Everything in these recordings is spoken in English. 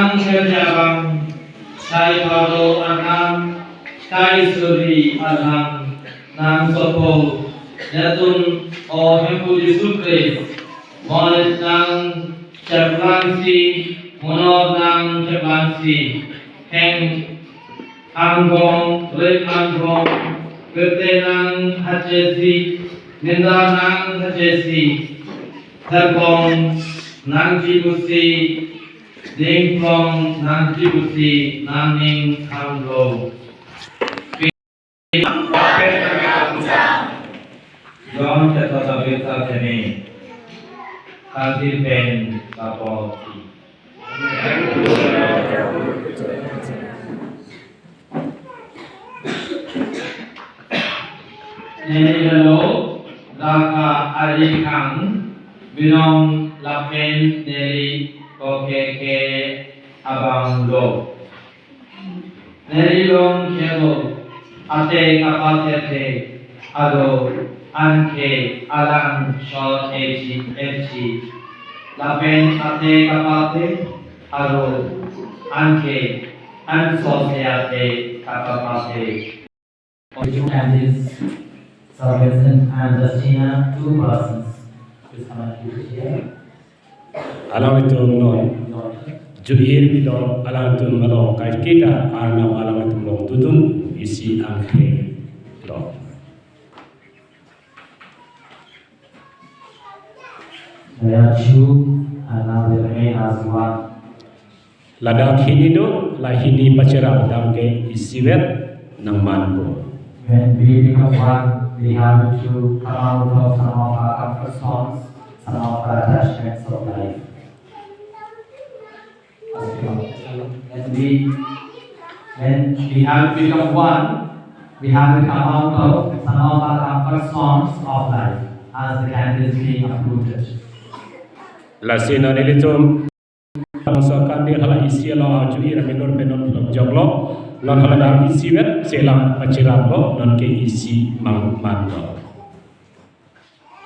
nang kerjabang sai pado anam sai suri anam nang sopo jatun o hempu disukre monet nang chaplansi monor nang chaplansi heng anggong red anggong kete nang hajesi ninda nang hajesi terpong nang jibusi ding plong nang jibusi naning kamlo John chapter 17 Kantil pen kapoti Nenelo Daka Arikang Binong Lapen Neri Kokeke Abang Lo Neri Long Kelo Ate Kapatete Ado Anke Alang Shot Echi Lapen Ate Kapate Ado Anke Ansoseate Kapapate Two candidates, Vincent and Justina, 2 persons. Please come and use here. Alam itu non juhir bilo alam itu malo kai kita arna alam itu long tutun isi angke lo. There are 2 and now they remain as 1. Ladak hini do lahini pacara damke isi wet nang manbo. When we become 1, we have to come out of some of our comfort zones, some of our attachments of life. When we have become 1, we have to come out of some of our comfort zones of life, as the candle is being uprooted. Lasina nilitum Masakan dia hala isi lo juhir menor menor joglo non hala dam isi wet selang paciram lo non ke isi mang lo.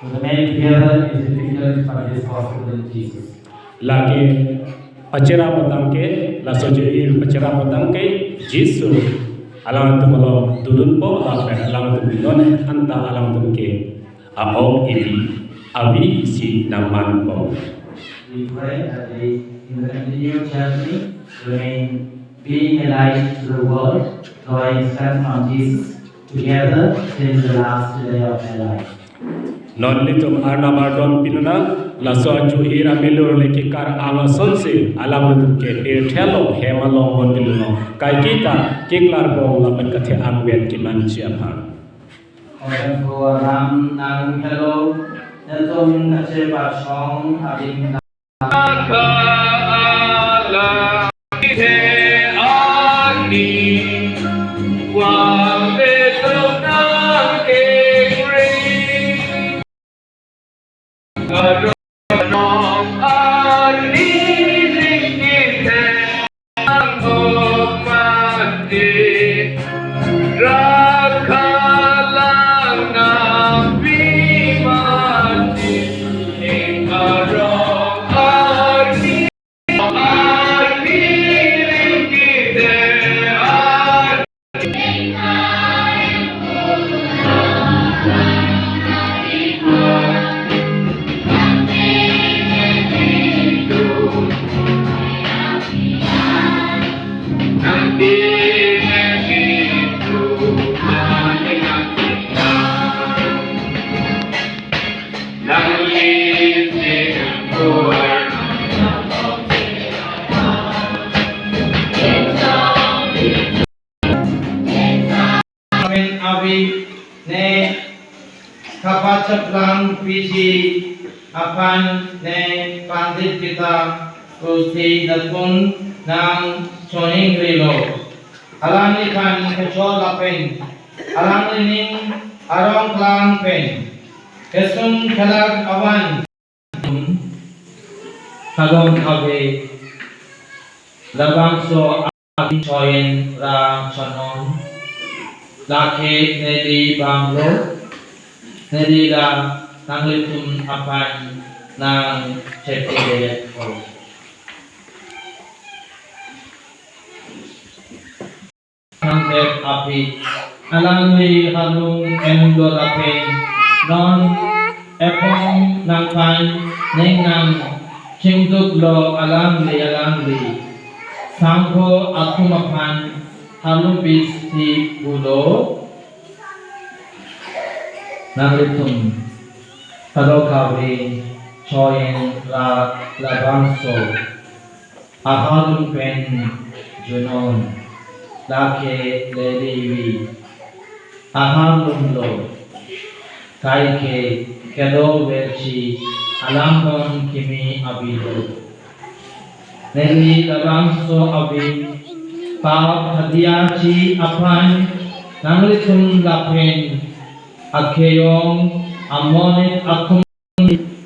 To remain together is difficult, but it is possible in Jesus. Lagi paciram tangke laso juhir paciram tangke Yesu alam tu malo tudun po alam tu bilon anta alam tu ke aong ini abi isi naman po. We pray that in the continued journey, remain being alive to the world, drawing strength from Jesus together till the last day of their life. Non litum arna bardon pinuna laso juhira melur lekikar anga sonse alam tu ke perthelo hemalong mondiluno kai kita kiklar bong lapan kathe angwet kiman siapa. Orang tua ram nang hello Netum kace pasong abing Abi ne kapacaplang pisi apan ne pandit kita kusti datun nang soning rilo alani kan kecol lapen alani ning arong klang pen kesum khalag awan Kagong kabe labang so abi choyen ra chanon Laki nedi banglo nedi la nanglitum apan nang cepide ko Santet api Alangli halung endor api Non epong nangpan Nengang Cingduk lo alangli Sangko akumapan Halung bisi budo Nanglitum Kadokawi Choyen labangso Ahadun pen Junon Lake leliwi Ahadun lo Kaike Kedo verci Alambon kimi abido Neli labangso abi Pao hadiaci apan Nanglitum lapen Akeyong amonit akum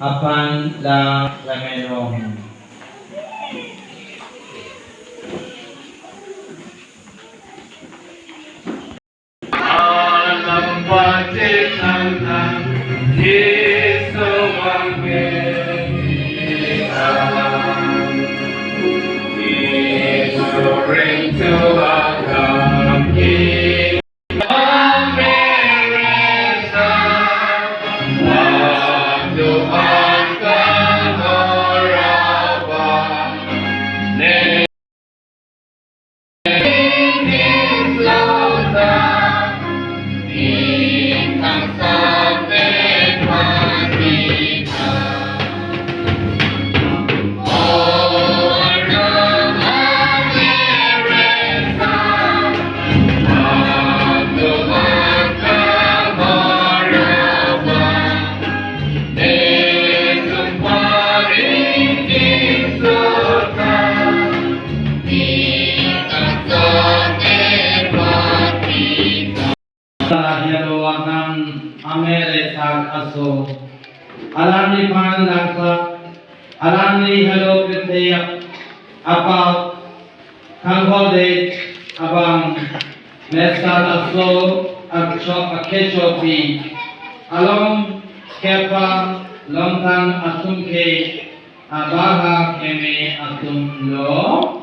apan la lemenong alam pacitan Yesu wanggen Yesu rindu agam Hello Akan Amere Sag Aso Alani Pan Laksa Alani Hello Pitaya Apa Kanghode Abang Mesal Aso Akeshopi Along Kepa Longtan Atumke Abaha Keme Atum Lo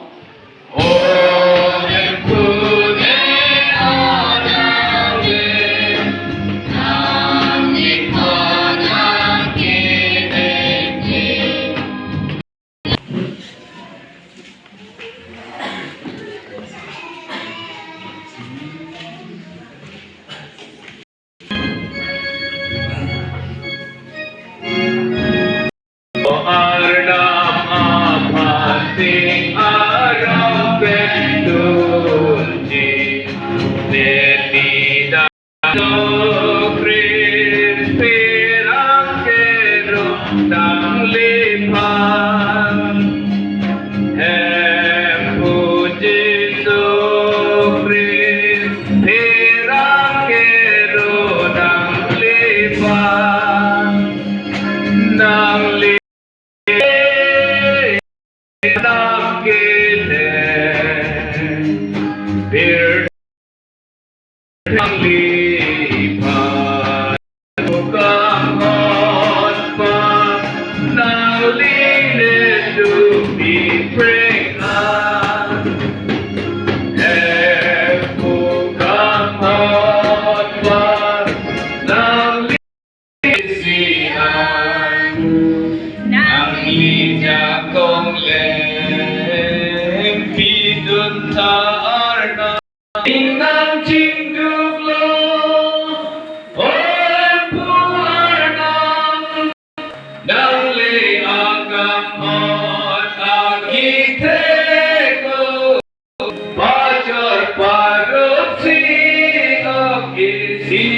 Isipiman